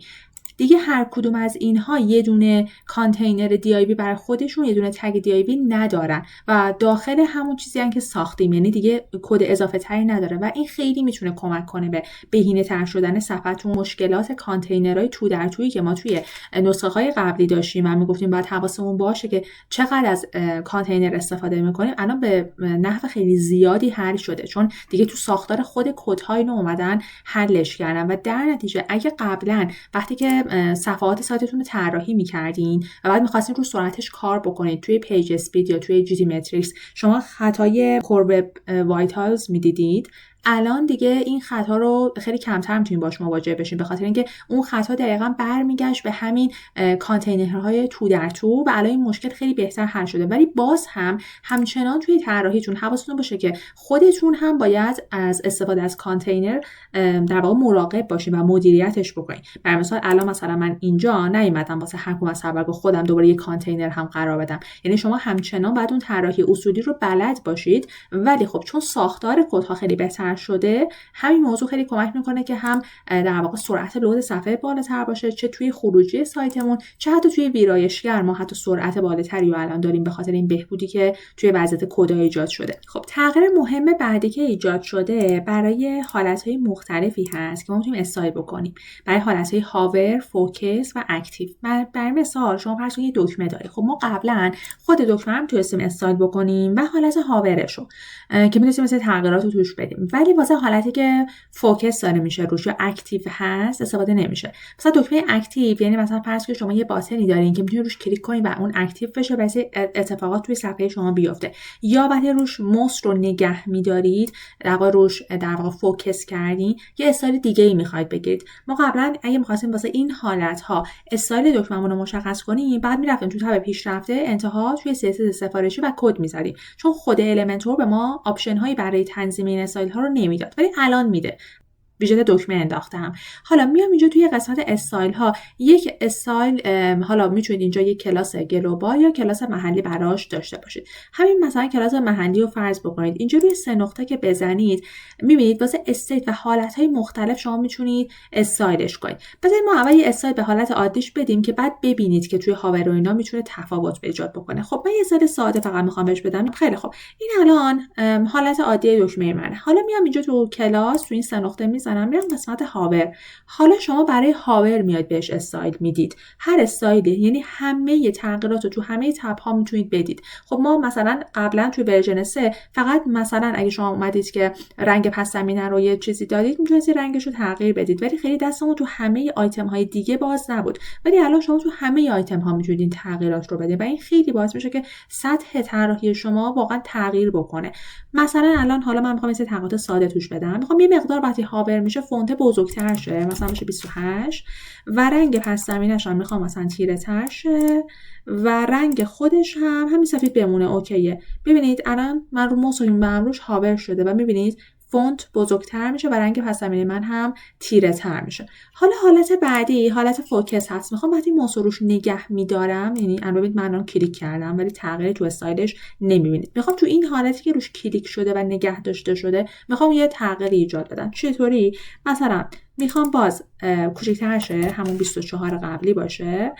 دیگه، هر کدوم از اینها یه دونه کانتینر DIV بر خودشون، یه دونه تگ DIV ندارن و داخل همون چیزی هن که ساختیم، یعنی دیگه کد اضافه تری نداره و این خیلی میتونه کمک کنه به بهینه تر شدن صفحتون. مشکلات کانتینرهای تو در تویی که ما توی نسخه های قبلی داشتیم و میگفتیم باید حواسمون باشه که چقدر از کانتینر استفاده میکنیم، الان به نحو خیلی زیادی حل شده، چون دیگه تو ساختار خود کدها اینو اومدن حلش کردن و در نتیجه اگه قبلا وقتی که صفحات سایتتون رو طراحی می‌کردین و بعد می‌خواستین رو سرعتش کار بکنید توی پیج اسپید یا توی جی متریکس، شما خطای کور وایتالز می‌دیدید، الان دیگه این خطا رو خیلی کمتر میتونید باش مواجه بشین، به خاطر اینکه اون خطا دقیقاً برمیگشت به همین کانتینرهای تو در تو و الان این مشکل خیلی بهتر حل شده. ولی باز هم همچنان توی طراحیتون حواستون باشه که خودتون هم باید از استفاده از کانتینر در واقع مراقب باشین و مدیریتش بکنین. برای مثال الان مثلا من اینجا نیومدم واسه هر کدوم از سربرگ خودم دوباره یک کانتینر هم قرار بدم. یعنی شما همچنان باید اون طراحی اصولی رو بلد باشید، ولی خب چون ساختار کدها خیلی بهتر شده، همین موضوع خیلی کمک میکنه که هم در واقع سرعت لود صفحه بالاتر باشه، چه توی خروجی سایتمون چه حتی توی ویرایشگر ما حتی سرعت بالاتری رو الان داریم به خاطر این بهبودی که توی وضعیت کدها ایجاد شده. خب تغییر مهم بعدی که ایجاد شده برای حالتهای مختلفی هست که ما میتونیم استایل بکنیم. برای حالتهای هاور، فوکس و اکتیو. برای مثال شما فرض کنید یه دکمه دارید. خب ما قبلا خود دکمه رو میتونستیم استایل بکنیم و حالت هاورشو که میتونستیم مثلا تغییرات رو توش بدیم، ولی واسه حالتی که فوکس داره میشه روش یا اکتیو هست استفاده نمیشه. مثلا دکمه اکتیو یعنی مثلا فرض کنید شما یه باتنی دارین که میتونید روش کلیک کنید و اون اکتیو بشه، واسه اتفاقات توی صفحه شما بیفته، یا وقتی روش موس رو نگه می‌دارید، در واقع روش در واقع فوکس کردین، یه استایل دیگه‌ای می‌خواید بگیرید. ما قبلا اگه می‌خواستیم واسه این حالت‌ها استایل دکمه‌مون رو مشخص کنیم، بعد می‌رفتیم تو تب پیشرفته انتها توی CSS سفارشی و کد می‌زدیم، چون خود المنتور به ما آپشن‌هایی برای تنظیم این استایل‌ها رو نمیداد، ولی الان میده. ویژت دکمه انداختم. حالا میام اینجا توی قسمت استایل ها، یک استایل حالا میتونید اینجا یک کلاس گلوبال یا کلاس محلی براش داشته باشید. همین مثلا کلاس محلی رو فرض بکنید. اینجا روی 3 نقطه که بزنید میبینید واسه استیت و حالت های مختلف شما میتونید استایلش کنید. بذارید ما اول یه استایل به حالت عادیش بدیم که بعد ببینید که توی هاور و اینا میتونه تفاوت ایجاد بکنه. خب من یه استایل ساده فقط میخوام بهش بدم. خیلی خب این الان حالت عادی دکمه منه. حالا میام اینجا تو کلاس تو این 3 نقطه میام قسمت هاور. حالا شما برای هاور میاد بهش استایل میدید. هر استایلی یعنی همه تغییرات رو تو همه تب ها میتونید بدید. خب ما مثلا قبلا توی ورژن 3 فقط مثلا اگه شما اومدید که رنگ پس زمینه رو یه چیزی دادید میتونید رنگش رو تغییر بدید، ولی خیلی دستمون تو همه آیتم های دیگه باز نبود. ولی الان شما تو همه آیتم ها میتونید این تغییرات رو بدید و این خیلی باعث میشه که سطح طراحی شما واقعا تغییر بکنه. مثلا الان حالا من میخوام این تغییرات ساده توش بدم. میخوام یه مقدار وقتی هاور میشه فونت بزرگتر شه، مثلا بشه 28 و رنگ پس زمینش هم میخوام مثلا تیره تر شه و رنگ خودش هم همین سفید بمونه. اوکیه. ببینید الان من رو موس و روش هاور شده و میبینید فونت بزرگتر میشه و رنگ پس زمینه من هم تیره تر میشه. حالا حالت بعدی حالت فوکس هست. میخوام وقتی موس روش نگه میدارم، یعنی ببینید من الان کلیک کردم ولی تغییری تو استایلش نمیبینید. میخوام تو این حالتی که روش کلیک شده و نگه داشته شده میخوام یه تغییری ایجاد بدم. چطوری؟ مثلا میخوام باز کوچیک‌تر شه، همون 24 قبلی باشه،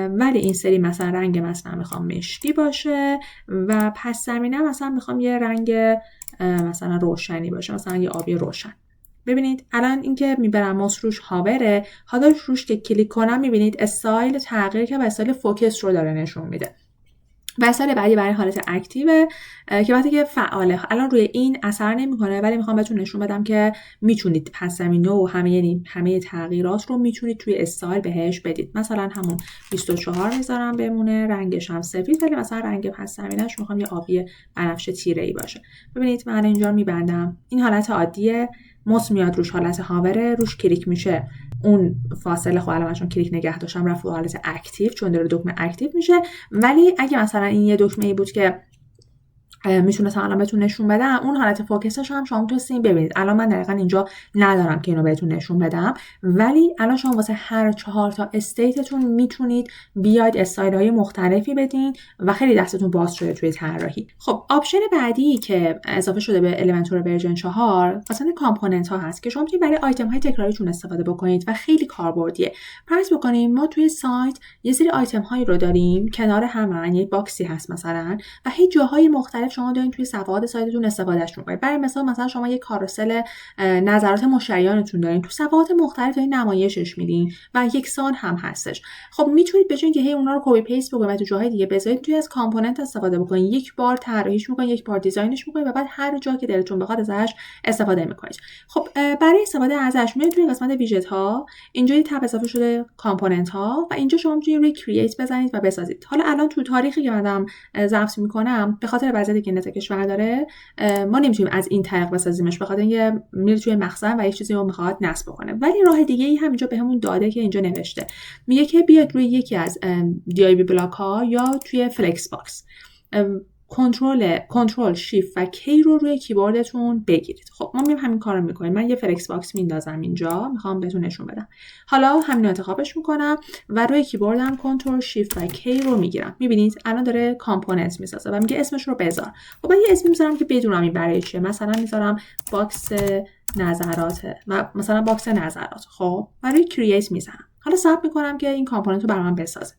ولی این سری مثلا رنگ مثلا میخوام مشکی باشه و پس زمینه مثلا میخوام یه رنگ مثلا روشنی باشه، مثلا یه آبی روشن. ببینید الان اینکه میبرم موس روش هاوره، حالا روش که کلیک کنم میبینید استایل تغییر که به استایل فوکس رو داره نشون میده. و استایل بعدی برای حالت اکتیوه که وقتی که فعاله. الان روی این اثر نمیکنه ولی میخوام بهتون نشون بدم که میتونید پس زمینه و همه تغییرات رو میتونید توی استایل بهش بدید. مثلا همون 24 میذارم بمونه، رنگش هم سفید ولی مثلا رنگ پس زمینه‌اش میخوام یه آبی بنفش تیره‌ای باشه. ببینید من اینجا میبندم. این حالت عادیه، موس میاد روش حالت هاوره، روش کلیک میشه اون فاصله خب الان چون کلیک نگه داشتم رفت رو حالت اکتیو چون داره دکمه اکتیو میشه. ولی اگه مثلا این یه دکمه ای بود که میتونستم الان بهتون نشون بدم، اون حالت فوکسش هم شما میتونستین ببینید. الان من دقیقاً اینجا ندارم که اینو بهتون نشون بدم، ولی الان شما واسه هر 4 تا استیتتون میتونید بیاید استایل‌های مختلفی بدین و خیلی دستتون باز شده توی طراحی. خب آپشن بعدی که اضافه شده به المنتور ورژن 4 مثلا کامپوننت ها هست که شما میتونید برای آیتم های تکراریتون استفاده بکنید و خیلی کاربردیه. فرض بکنیم ما توی سایت یه سری آیتم هایی رو داریم کنار هم، یه باکسی هست مثلا و هی جاهای مختلف شما دارین توی صفحات سایتتون استفادهش می‌کنید. برای مثلا شما یه کاروسل نظرات مشتریانتون دارین، تو صفحات مختلف دارین نمایشش میدین و یکسان هم هستش. خب میتونید به جای اینکه هی اونا رو کپی پیست بکنید و تو جاهای دیگه بذارید، توی از کامپوننت استفاده بکنید. یک بار طراحیش می‌کنید، یک بار دیزاینش می‌کنید و بعد هر جا که دلتون بخواد ازش استفاده می‌کنید. خب برای استفاده ازش میاد توی قسمت ویژت ها، اینجا یه تب اضافه شده کامپوننت ها و اینجا شما میتونید روی کرییت بزنید و بسازید. حالا الان تو تاریخی که من ضبط می‌کنم به خاطر وضعیتی که نت کشور داره ما نمیتونیم از این طریق بسازیمش، بخاطر اینکه میره توی مخزن و یه چیزی رو میخواد نصب کنه. ولی راه دیگه ای هم اینجا بهمون داده که اینجا نوشته، میگه که بیاید روی یکی از DIB بلاک ها یا توی فلکس باکس کنترل شیفت و کی رو روی کیبوردتون بگیرید. خب ما میام همین کارو میکنیم. من یه فلکس باکس میندازم اینجا، میخوام بهتون نشون بدم. حالا همین رو انتخابش میکنم و روی کیبوردم کنترل شیفت و کی رو میگیرم. میبینید الان داره کامپوننت میسازه و میگه اسمش رو بذار. خب من یه اسمی میذارم که بدونم این برای چیه. مثلا میذارم باکس نظرات، مثلا باکس نظرات. خب برای کرییت میزنم. حالا ثبت میکنم که این کامپوننت رو برام من بسازه.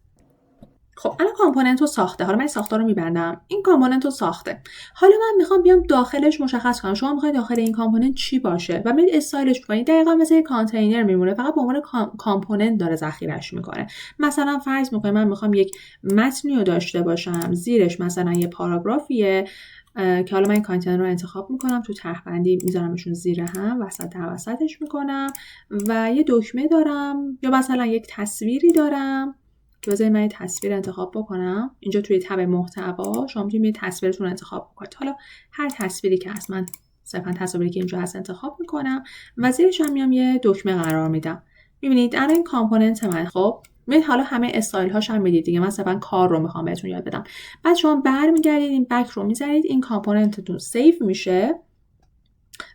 خب الان کامپوننت رو ساخته. حالا من ساختار رو میبندم. این کامپوننت رو ساخته. حالا من میخوام بیام داخلش مشخص کنم شما میخواید داخل این کامپوننت چی باشه و میاد استایلش بکنید. دقیقاً مثل یک کانتینر میمونه، فقط به عنوان کامپوننت داره ذخیره‌اش میکنه. مثلا فرض میکنیم من میخوام یک متنی رو داشته باشم، زیرش مثلا یه پاراگرافیه که حالا من این کانتینر رو انتخاب میکنم، تو طرح بندی میذارمشون زیر هم، وسطش میکنم و یه دکمه دارم یا مثلا یک تصویری دارم که بذارید من یه تصویر انتخاب بکنم. اینجا توی تب محتوا شما میتونید یه تصویرتون انتخاب بکنید. حالا هر تصویری که هست من صرفا تصویری که اینجا هست انتخاب میکنم و زیرش هم میام یه دکمه قرار میدم. میبینید الان این کامپوننت من. خب میبینید حالا همه استایل هاش هم میدید دیگه. من صرفا کار رو میخوام بهتون یاد بدم. بعد شما برمیگردید این بک رو میذارید، این کامپوننتتون سیو میشه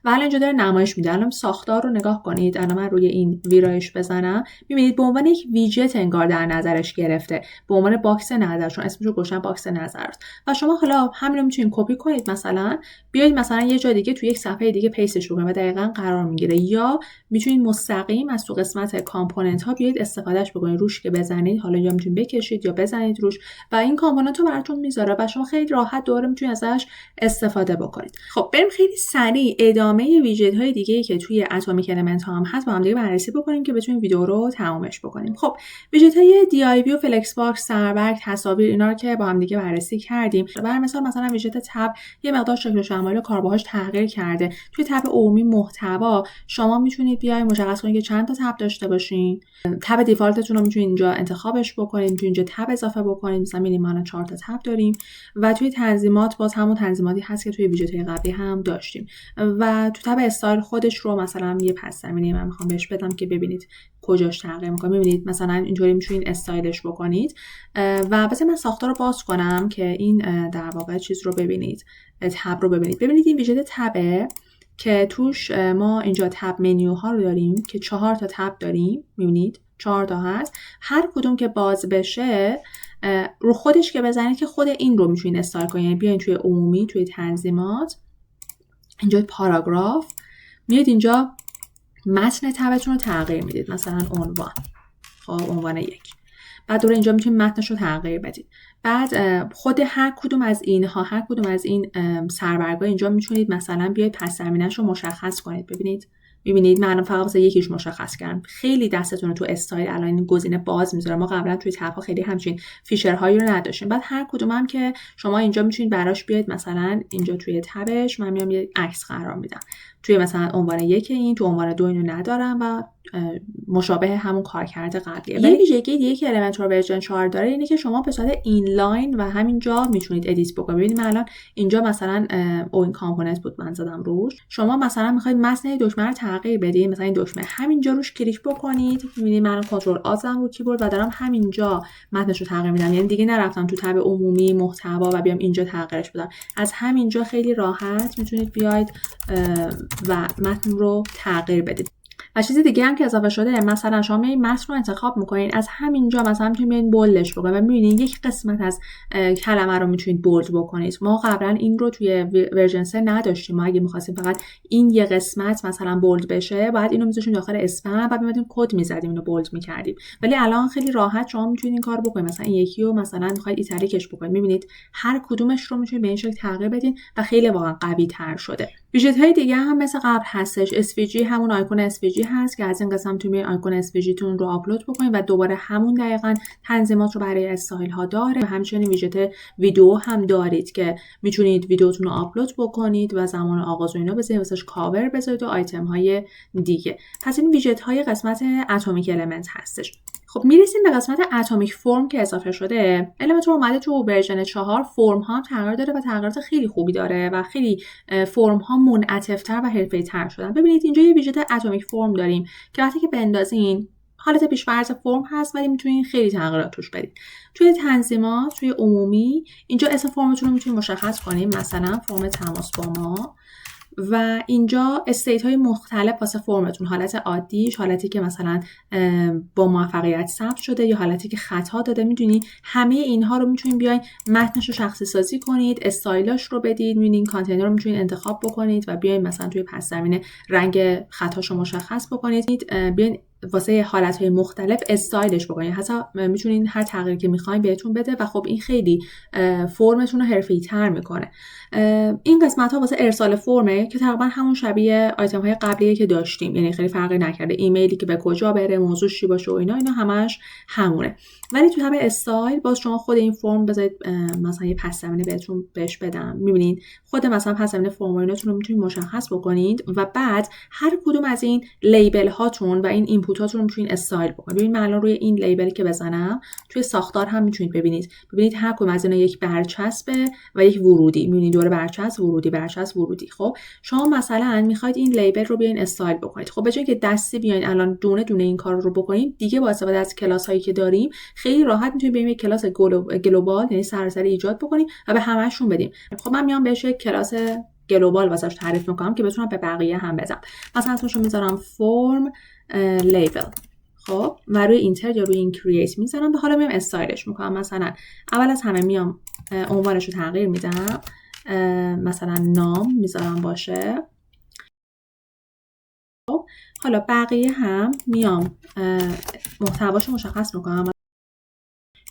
و الان اینجا داره نمایش میده. الان ساختار رو نگاه کنید. الان من روی این ویرایش بزنم، میبینید به عنوان یک ویجت انگار در نظرش گرفته، به عنوان باکس نظر، چون اسمش رو گذاشتن باکس نظر. و شما حالا همین رو میتونید کپی کنید، مثلا بیاید مثلا یه جای دیگه توی یک صفحه دیگه پیستش بکنید و دقیقاً قرار میگیره. یا میتونید مستقیم از تو قسمت کامپوننت ها بیاید استفادهش بکنید، روش که بزنید، حالا یا میتونید بکشید یا بزنید روش و این کامپوننت رو براتون میذاره و شما خیلی راحت دوباره میتونید ازش استفاده بکنید. خب بریم خیلی سریع ادامه ویژت های دیگه‌ای که توی اتمیک المنت ها هم هست با هم دیگه بررسی بکنیم که بتونیم ویدیو رو تمومش بکنیم. خب ویژت های DIB و فلکس باکس، سربرگ، تصاویر، اینا رو که با هم دیگه بررسی کردیم. برای مثلا ویژت تب یه مقدار شکل و شمایل و کاربردش تغییر کرده. توی تب عمومی محتوا شما میتونید بیاید مشخص کنید که چند تا تب داشته باشین. تب دیفالتتون رو میتونید اینجا انتخابش بکنید، میتونید اینجا تب اضافه بکنید. مثلا می‌بینید ما 4 تا تب داریم و توی تنظیمات باز همون تنظیماتی هست که توی ویژت های قبلی هم داشتیم. و تو تب استایل خودش رو مثلا یه پس زمینه من میخوام بهش بدم که ببینید کجاش تغییر میکنه. میبینید مثلا اینجوری میتونید استایلش بکنید و بذار من ساختار رو باز کنم که این در واقع چیز رو ببینید، تب رو ببینید. این ویژت تبه که توش ما اینجا تب منیو ها رو داریم که 4 تا تب داریم. میبینید 4 تا هست. هر کدوم که باز بشه رو خودش که بزنید که خود این رو میتونید استایل کنید. یعنی بیاین توی عمومی، توی تنظیمات، اینجا پاراگراف، میاد اینجا متن تبتون رو تغییر میدید. مثلا عنوان، خب عنوان 1. بعد دوباره اینجا میتونید متنش رو تغییر بدید. بعد خود هر کدوم از اینها، هر کدوم از این سربرگ‌ها اینجا میتونید مثلا بیاید پس زمینه‌اش رو مشخص کنید. میبینید من فقط واسه یکیش مشخص کردم. خیلی دستتون رو تو استایل الان این گزینه باز میذاره. ما قبلا توی تب‌ها خیلی همچین فیچرهایی رو نداشتیم. بعد هر کدوم هم که شما اینجا میتونید براش بیاید، مثلا اینجا توی تبش من میام یه عکس قرار میدم. توی مثلا عنوان 1 این، تو عنوان 2 اینو ندارم و مشابه همون کارکرد قبلیه. ولی ویژگی دیگه که المنتور ورژن 4 داره اینه که شما به صورت اینلاین و همینجا میتونید ادیت بکنید. ببینید من الان اینجا مثلا این کامپوننت بود من زدم روش. شما مثلا میخواید متن دکمه رو تغییر بدید، مثلا این دکمه همینجا روش کلیک بکنید. میبینید من کنترل آ زدم رو کیبورد و دارم همینجا متنش رو تغییر میدم. یعنی دیگه نرفتم تو تب عمومی محتوا و بیام اینجا تغییرش بدم. از همینجا خیلی راحت میتونید بیاید و متن رو تغییر بدید. و چیز دیگه هم که اضافه شده، مثلا شما این متن رو انتخاب میکنین، از همینجا مثلا میتونید بولدش بکنید و میبینید یک قسمت از کلمه رو میتونید بولد بکنید. ما قبلا این رو توی ورژن 3 نداشتیم. ما اگه می‌خواستیم فقط این یه قسمت مثلا بولد بشه، بعد اینو میذاشیم داخل اسپم، بعد میمدیم کد میزدیم اینو بولد میکردیم. ولی الان خیلی راحت شما میتونید این کارو بکنید. مثلا این یکی رو مثلا میخواید ایتالیکش بکنید، میبینید هر کدومش رو میتونید به این شکل تغییر بدین و خیلی واقعا قوی تر شده. ویژت های دیگه هم مثل قبل هستش. SVG همون آیکون SVG هست که از این قسم توی آیکون SVG تون رو آپلود بکنید و دوباره همون دقیقاً تنظیمات رو برای استایل ها داره. و همچنین ویژت ویدیو هم دارید که میتونید ویدیوتون رو آپلود بکنید و زمان آغاز و اینا بذارید، واسش کاور بذارید و آیتم های دیگه. پس این ویژت های قسمت اتمیک المنت هستش. خب میرسیم به قسمت اتمیک فرم که اضافه شده. المنتور اومده تو ورژن 4 فرم ها تغییر داره و تغییرات خیلی خوبی داره و خیلی فرم ها منعطف‌تر و حرفه‌ای‌تر شدن. ببینید اینجا یه ویژت اتمیک فرم داریم که وقتی که بندازین حالت پیش‌فرض فرم هست ولی میتونید خیلی تغییرات توش بدید. توی تنظیمات، توی عمومی اینجا اسم فرمتون رو میتونید مشخص کنید، مثلا فرم تماس با ما، و اینجا استیت های مختلف واسه فرمتون، حالت عادیش، حالتی که مثلا با موفقیت ثبت شده یا حالتی که خطا داده. میدونید همه اینها رو میتونید بیاین متنش رو شخصی سازی کنید، استایلاش رو بدید، میدونید کانتینر رو میتونید انتخاب بکنید و بیاین مثلا توی پس زمینه رنگ خطاش رو مشخص بکنید. بیاین واسه حالت‌های مختلف استایلش بکنید. حتی میتونید هر تغییری که می‌خواید بهتون بده و خب این خیلی فرمتون رو حرفه‌ای‌تر میکنه. این قسمت‌ها واسه ارسال فرمه که تقریبا همون شبیه آیتم‌های قبلیه که داشتیم، یعنی خیلی فرقی نکرده. ایمیلی که به کجا بره، موضوع چی باشه و اینا همش همونه. ولی تو تب استایل باز شما خود این فرم بذارید مثلا یه پس زمینه بهتون بهش بدم. می‌بینید خود مثلا پس زمینه فرم ایناتون رو میتونید مشخص بکنید و بعد هر کدوم از این لیبل هاتون و این اینپوتاتون رو میتونید استایل بکنید. ببینید من الان روی این لیبل که بزنم توی ساختار هم میتونید ببینید هر کدوم از اینا یک برچسبه و یک ورودی. میبینید دوره برچسب ورودی، برچسب ورودی. خب شما مثلا میخواید این لیبل رو بیاین استایل بکنید. خب به جای که دستی بیاین الان دونه دونه این کار رو بکنید، دیگه با استفاده از کلاس هایی که داریم خیلی راحت میتونید بیاین یک کلاس گلوبال یعنی سراسری ایجاد بکنیم و به همه‌شون بدیم. خب من میام بهش یک کلاس گلوبال واسش تعریف میکنم که بتونم به بقیه هم بزنم. مثلا اسمشو میذارم فرم لیبل. خب و روی اینتر یا روی این کرییت میذارم. به حالا میام استایلش میکنم. مثلا اول از همه میام عنوانش رو تغییر میدم، مثلا نام میذارم باشه. خب حالا بقیه هم میام محتواشو مشخص میکنم.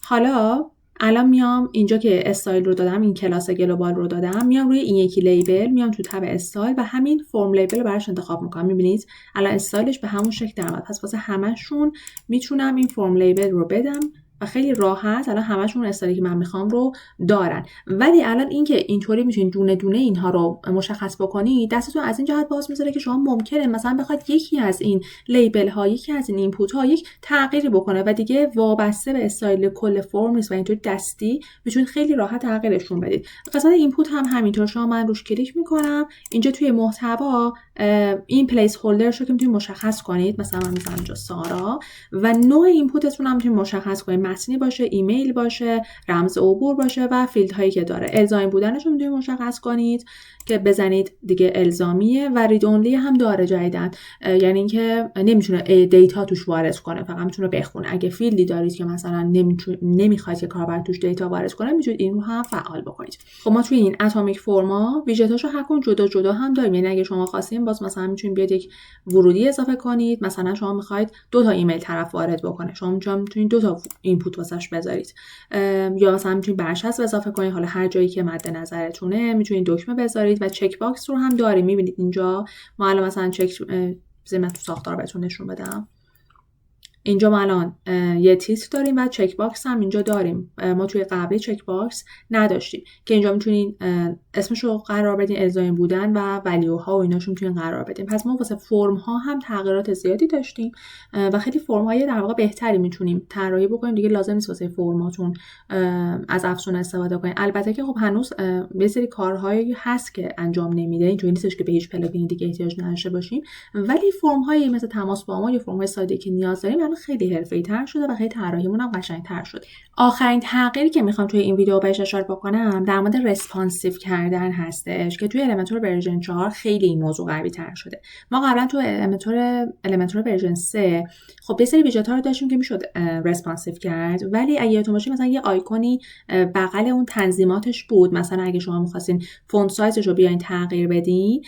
حالا الان میام اینجا که استایل رو دادم، این کلاس گلوبال رو دادم، میام روی این یکی لیبل، میام تو تب استایل و همین فرم لیبل رو براش انتخاب میکنم. میبینید الان استایلش به همون شکل در اومد. پس واسه همشون میتونم این فرم لیبل رو بدم و خیلی راحت الان همشون استایلی که من میخوام رو دارن. ولی الان اینکه اینطوری میتونید دونه دونه اینها رو مشخص بکنید، دستتون از این جهت باز میذاره که شما ممکنه مثلا بخواید یکی از این لیبل ها، یکی از این اینپوت ها یک تغییری بکنه و دیگه وابسته به استایل کل فرم نیست و اینطوری دستی میتونید خیلی راحت تغییرشون بدید. قسمت اینپوت هم همینطور. شما من روش کلیک میکنم، اینجا توی محتوا این پلیس هولدرش رو که میتونید مشخص کنید. مثلا من میذارم اینجا سارا و نوع اینپوتتون هم میتونید مشخص کنید. متنی باشه، ایمیل باشه، رمز عبور باشه و فیلدهایی که داره. الزامی بودنش رو میتونید مشخص کنید که بزنید دیگه الزامیه و رید اونلی هم داره جدیدن، یعنی اینکه نمیتونه دیتا توش وارد کنه، فقط میتونه بخونه. اگه فیلدی دارید که مثلا نمیخواید که کاربر توش دیتا وارد کنه، میتونید این رو هم فعال بکنید. خب ما توی این اتمیک فرما ویژتاشو هر کدوم جدا جدا هم داریم، یعنی اگه شما خواستین باز مثلا میتونید بیاد یک ورودی اضافه کنید، مثلا شما میخواید 2 تا ایمیل طرف وارد بکنه، شما میتونید 2 تا اینپوت واسش بذارید، یا مثلا میتونید برچسب اضافه کنید، حالا هر جایی که مد نظرتونه میتونید دکمه بذارید و چک باکس رو هم داریم. میبینید اینجا ما الان مثلا من تو ساختار بهتون نشون بدم. اینجا ما الان یه تیتر داریم و چک باکس هم اینجا داریم. ما توی قبلی چک باکس نداشتیم که اینجا میتونین اسمشو قرار بدین، الزامی بودن و ولیوها و ایناشو میتونین قرار بدین. پس ما واسه فرم ها هم تغییرات زیادی داشتیم و خیلی فرم های در واقع بهتری میتونیم طراحی بکنیم. دیگه لازم نیست واسه فرماتون از افزون استفاده کنین. البته که خب هنوز یه سری کارهایی هست که انجام نمیده، اینجوری نیستش که به هیچ پلاگین دیگه احتیاج نداشته باشیم، ولی فرم های مثل تماس با ما یا فرم های ساده که نیاز داریم خیلی حرفه‌ای‌تر شده و خیلی طراحیمون هم قشنگ‌تر شده. آخرین تغییری که میخوام توی این ویدیو بهش اشاره بکنم در مورد رسپانسیو کردن هستش که توی المنتور ورژن 4 خیلی این موضوع قوی‌تر شده. ما قبلا توی المنتور ورژن 3 خب یه سری ویژت‌ها رو داشتیم که میشد رسپانسیو کرد، ولی اگه یادتون باشه مثلا یه آیکونی بغل اون تنظیماتش بود، مثلا اگه شما می‌خواستین فونت سایزش رو بیاین تغییر بدین،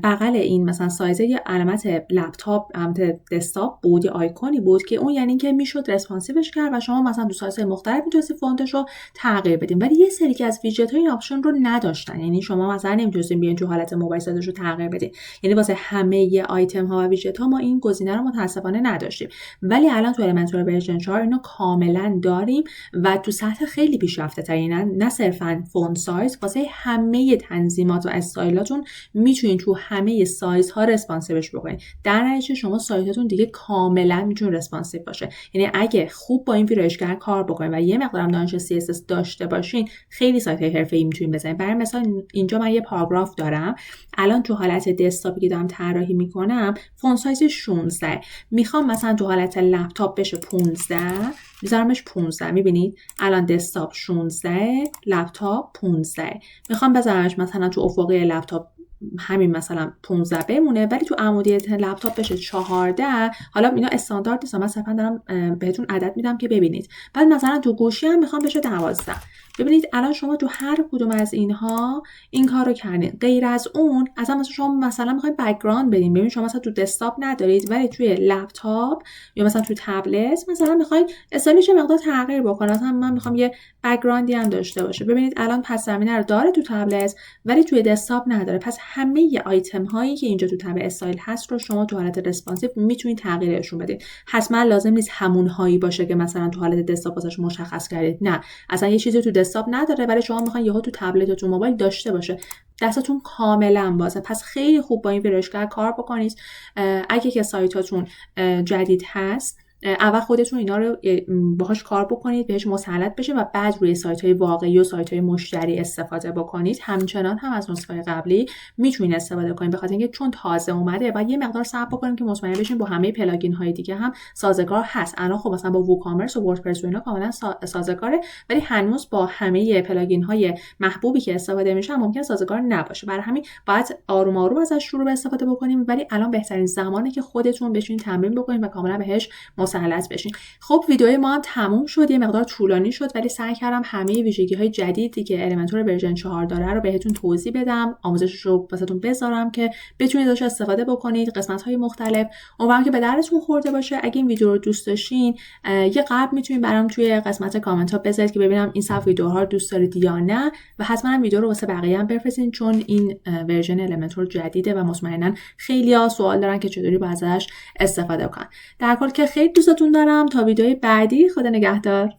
بغل این مثلا سایز یه علامت لپتاپ، علامت دسکتاپ بود، یه آیکونی بود که اون یعنی که میشد رسپانسیوش کرد و شما مثلا تو سایز مختلف میتونید فونتش رو تغییر بدین. ولی یه سری که از ویدجت ها این آپشن رو نداشتن، یعنی شما مثلا نمیتونید بیاین تو حالت موبایل سازش رو تغییر بدین، یعنی واسه همه آیتم ها و ویدجت ها ما این گزینه رو متاسفانه نداشتیم. ولی الان تو المنتور ورژن 4 اینو کاملا داریم و تو سطح خیلی پیشرفته ترین، نه صرفا فونت سایز، واسه همه تنظیمات و استایلاتون میتونید تو همه سایز ها رسپانسیوش بکنید. در نتیجه شما سایتتون دیگه کاملا میتونه رسپانسیو باشه. یعنی اگه خوب با این ویرایشگر کار بکنید و یه مقدارم دانش CSS داشته باشین، خیلی سایت‌های حرفه‌ای میتونید بزنید. برای مثال اینجا من یه پاراگراف دارم، الان تو حالت دسکتاپی که دارم طراحی میکنم فونت سایز 16، میخوام مثلا تو حالت لپتاپ بشه 15، میذارمش 15. میبینید الان دسکتاپ 16، لپتاپ 15. میخوام بذارمش مثلا تو افقی لپتاپ همین مثلا 15 بمونه، ولی تو عمودیت لپتاپ بشه 14. حالا اینا استاندارد نیست، من صرفا دارم بهتون عدد میدم که ببینید. بعد مثلا تو گوشی هم میخوام بشه 12. ببینید الان شما تو هر کدوم از اینها این کارو کردین. غیر از اون مثلا شما مثلا میخواید بک‌گراند بدین، ببین شما مثلا تو دسکتاپ ندارید ولی توی لپتاپ یا مثلا تو تبلت مثلا میخواید استایلش مقدار تغییر بکنه، مثلا من میخوام یه بک‌گراندی هم داشته باشه. ببینید الان پس زمینه رو داره تو تبلت ولی توی دسکتاپ نداره. پس همه آیتم هایی که اینجا تو تب استایل هست رو شما تو حالت رسپانسیو میتونید تغییرشون بدید. حتما لازم نیست همون هایی باشه که مثلا تو حالت دسکتاپ واسش مشخص کردید، نه اصلا یه چیزی تو دسکتاپ نداره ولی شما میخواین یهو تو تبلت و تو موبایل داشته باشه، دستتون کاملا بازه. پس خیلی خوب با این ویرایشگر کار بکنید. اگه که سایتاتون جدید هست اول خودتون اینا رو باهاش کار بکنید، بهش مسلط بشین و بعد روی سایت‌های واقعی و سایت‌های مشتری استفاده بکنید. همچنان هم از نسخه قبلی میتونید استفاده کنید، به خاطر اینکه چون تازه اومده و یه مقدار صبر بکنیم که مطمئن بشین با همه پلاگین‌های دیگه هم سازگار هست. الان خب مثلا با ووکامرس و وردپرس و اینا کاملا سازگاره، ولی هنوز با همه پلاگین‌های محبوبی که استفاده میشن ممکن سازگار نباشه. برای همین باید آروم آروم ازش شروع به استفاده بکنیم، ولی الان بهترین زمانه که خودتون بشین تمرین بکنید و کاملا بهش مسلط بشین. خب ویدیوی ما هم تموم شد، یه مقدار طولانی شد ولی سعی کردم همه ویژگی‌های جدیدی که المنتور ورژن 4 داره رو بهتون توضیح بدم، آموزشش رو واسهتون بذارم که بتونید ازش استفاده بکنید، قسمت‌های مختلف. امیدوارم که به درتون خورده باشه. اگه این ویدیو رو دوست داشتین یه قلب میتونید برام توی قسمت کامنت‌ها بذارید که ببینم این صف ویدیوها رو دوست دارید یا نه، و حتما ویدیو رو واسه بقیه هم بفرستین چون این ورژن المنتور جدیده و مطمئنا خیلی‌ها سوال دارن که چطوری باید ازش استفاده کنن. در کل که خیلی دوستتون دارم. تا ویدیوی بعدی، خدا نگهدار.